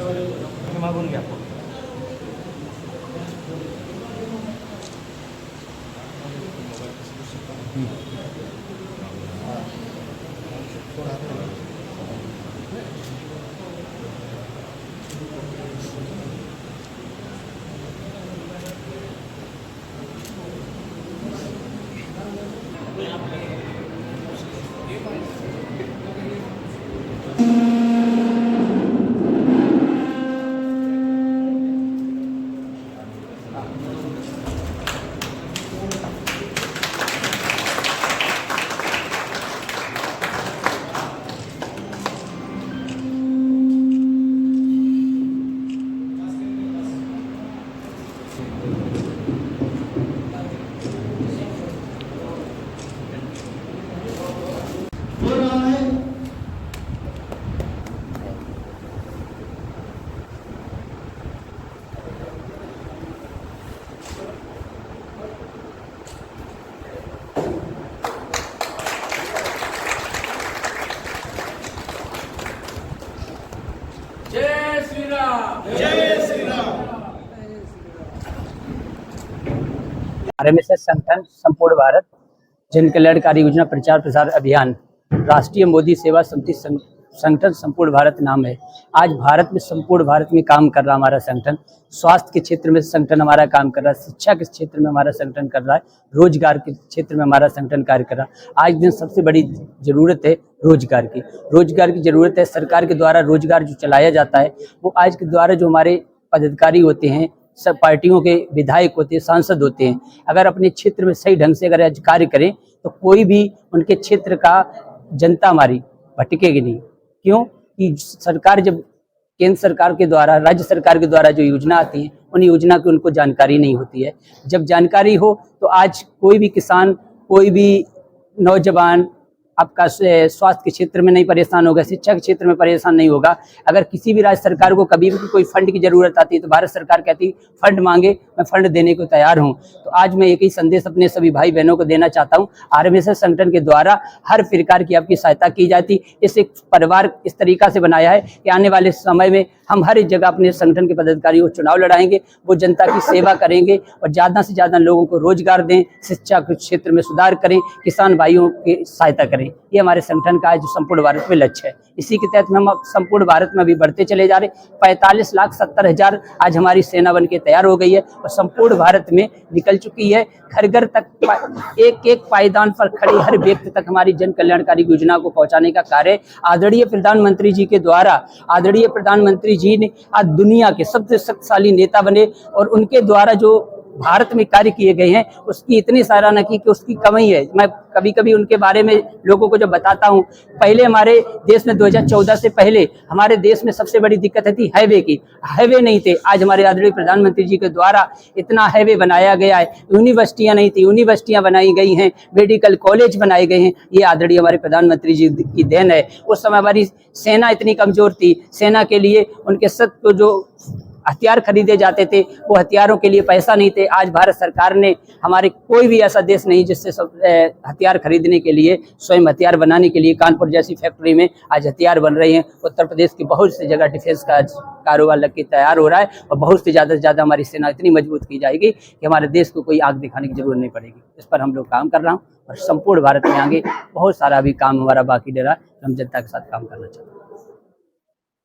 मैं भूल गया आपको। जय श्री राम। जय श्री राम। RMSS संगठन संपूर्ण भारत जन कल्याणकारी योजना प्रचार प्रसार अभियान राष्ट्रीय मोदी सेवा समिति संगठन संपूर्ण भारत नाम है। आज भारत में संपूर्ण भारत में काम कर रहा हमारा संगठन। स्वास्थ्य के क्षेत्र में संगठन हमारा काम कर रहा है, शिक्षा के क्षेत्र में हमारा संगठन कर रहा है, रोजगार के क्षेत्र में हमारा संगठन कार्य कर रहा है। आज दिन सबसे बड़ी जरूरत है रोजगार की जरूरत है। सरकार के द्वारा रोजगार जो चलाया जाता है वो आज के द्वारा जो हमारे पदाधिकारी होते हैं, सब पार्टियों के विधायक होते हैं, सांसद होते हैं, अगर अपने क्षेत्र में सही ढंग से अगर आज कार्य करें तो कोई भी उनके क्षेत्र का जनता हमारी भटकेगी नहीं। क्यों कि सरकार जब केंद्र सरकार के द्वारा, राज्य सरकार के द्वारा जो योजना आती है उन योजना की उनको जानकारी नहीं होती है। जब जानकारी हो तो आज कोई भी किसान, कोई भी नौजवान आपका स्वास्थ्य के क्षेत्र में नहीं परेशान होगा, शिक्षा के क्षेत्र में परेशान नहीं होगा। अगर किसी भी राज्य सरकार को कभी भी कोई फंड की जरूरत आती है तो भारत सरकार कहती है फंड मांगे, मैं फंड देने को तैयार हूं। तो आज मैं एक ही संदेश अपने सभी भाई बहनों को देना चाहता हूं, RMSS संगठन के द्वारा हर प्रकार की आपकी सहायता की जाती। इस एक परिवार इस तरीका से बनाया है कि आने वाले समय में हम हर एक जगह अपने संगठन के पदाधिकारियों को चुनाव लड़ाएंगे, वो जनता की सेवा करेंगे और ज़्यादा से ज़्यादा लोगों को रोजगार दें, शिक्षा के क्षेत्र में सुधार करें, किसान भाइयों की सहायता करें। ये हमारे संगठन का जो संपूर्ण भारत में लक्ष्य है। इसी के तहत हम संपूर्ण भारत में अभी बढ़ते चले जा रहे। 45,70,000 आज हमारी सेना बन के तैयार हो गई है और संपूर्ण भारत में निकल चुकी है। घर घर तक एक एक पायदान पर खड़े हर व्यक्ति तक हमारी जन कल्याणकारी योजना को पहुंचाने का कार्य आदरणीय प्रधानमंत्री जी के द्वारा, आदरणीय प्रधानमंत्री जी ने आज दुनिया के सबसे शक्तिशाली नेता बने और उनके द्वारा जो भारत में कार्य किए गए हैं उसकी इतनी सराहना की कि उसकी कमी है। मैं कभी कभी उनके बारे में लोगों को जब बताता हूं, पहले हमारे देश में 2014 से पहले हमारे देश में सबसे बड़ी दिक्कत थी हाईवे की। हाईवे नहीं थे, आज हमारे आदरणीय प्रधानमंत्री जी के द्वारा इतना हाईवे बनाया गया है। यूनिवर्सिटियां नहीं थी, यूनिवर्सिटियां बनाई गई हैं, मेडिकल कॉलेज बनाए गए हैं। ये आदरणीय हमारे प्रधानमंत्री जी की देन है। उस समय हमारी सेना इतनी कमजोर थी, सेना के लिए उनके सत्व जो हथियार खरीदे जाते थे वो हथियारों के लिए पैसा नहीं थे। आज भारत सरकार ने, हमारे कोई भी ऐसा देश नहीं जिससे हथियार खरीदने के लिए, स्वयं हथियार बनाने के लिए कानपुर जैसी फैक्ट्री में आज हथियार बन रहे हैं। उत्तर प्रदेश की बहुत सी जगह डिफेंस का कारोबार लग के तैयार हो रहा है और बहुत से ज़्यादा हमारी सेना इतनी मजबूत की जाएगी कि हमारे देश को कोई आग दिखाने की जरूरत नहीं पड़ेगी। इस पर हम लोग काम कर रहा हूँ और संपूर्ण भारत में आगे बहुत सारा अभी काम हमारा बाकी रह रहा है। हम जनता के साथ काम करना चाहते हैं।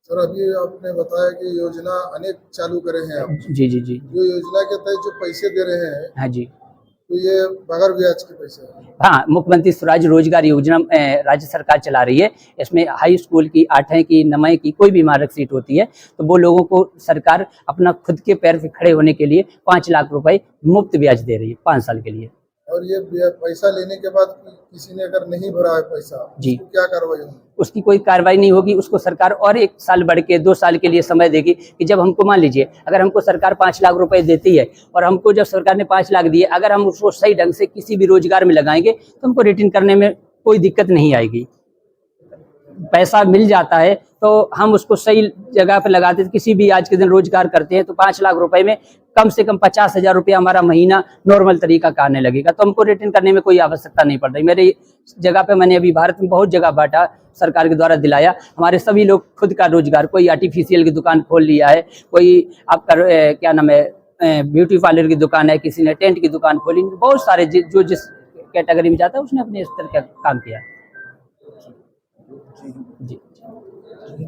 सर, अभी आपने बताया कि योजना अनेक चालू करे हैं आप। जी। जो योजना के तहत जो पैसे दे रहे हैं, हाँ जी, तो ये बगैर ब्याज के पैसे हैं। हाँ, मुख्यमंत्री स्वराज रोजगार योजना राज्य सरकार चला रही है। इसमें हाई स्कूल की, 8वीं की, 9वीं की कोई भी मार्कशीट होती है तो वो लोगों को सरकार अपना खुद के पैर पे खड़े होने के लिए 5 लाख रुपए मुफ्त ब्याज दे रही है 5 साल के लिए। और ये पैसा लेने के बाद किसी ने अगर नहीं भरा है पैसा, जी, तो क्या कार्रवाई होगी? उसकी कोई कार्रवाई नहीं होगी। उसको सरकार और 1 साल बढ़ के 2 साल के लिए समय देगी कि जब हमको, मान लीजिए अगर हमको सरकार 5 लाख रुपए देती है और हमको जब सरकार ने 5 लाख दिए, अगर हम उसको सही ढंग से किसी भी रोजगार में लगाएंगे तो हमको रिटर्न करने में कोई दिक्कत नहीं आएगी। पैसा मिल जाता है तो हम उसको सही जगह पे लगाते हैं। किसी भी आज के दिन रोजगार करते हैं तो 5 लाख रुपए में कम से कम 50,000 रुपया हमारा महीना नॉर्मल तरीका का आने लगेगा, तो हमको रिटर्न करने में कोई आवश्यकता नहीं पड़ रही। मेरे जगह पे मैंने अभी भारत में बहुत जगह बांटा, सरकार के द्वारा दिलाया। हमारे सभी लोग खुद का रोजगार, कोई आर्टिफिशियल की दुकान खोल लिया है, कोई आपका क्या नाम है ब्यूटी पार्लर की दुकान है, किसी ने टेंट की दुकान खोली, बहुत सारे जो जिस कैटेगरी में जाता है उसने अपने स्तर का काम किया। जी।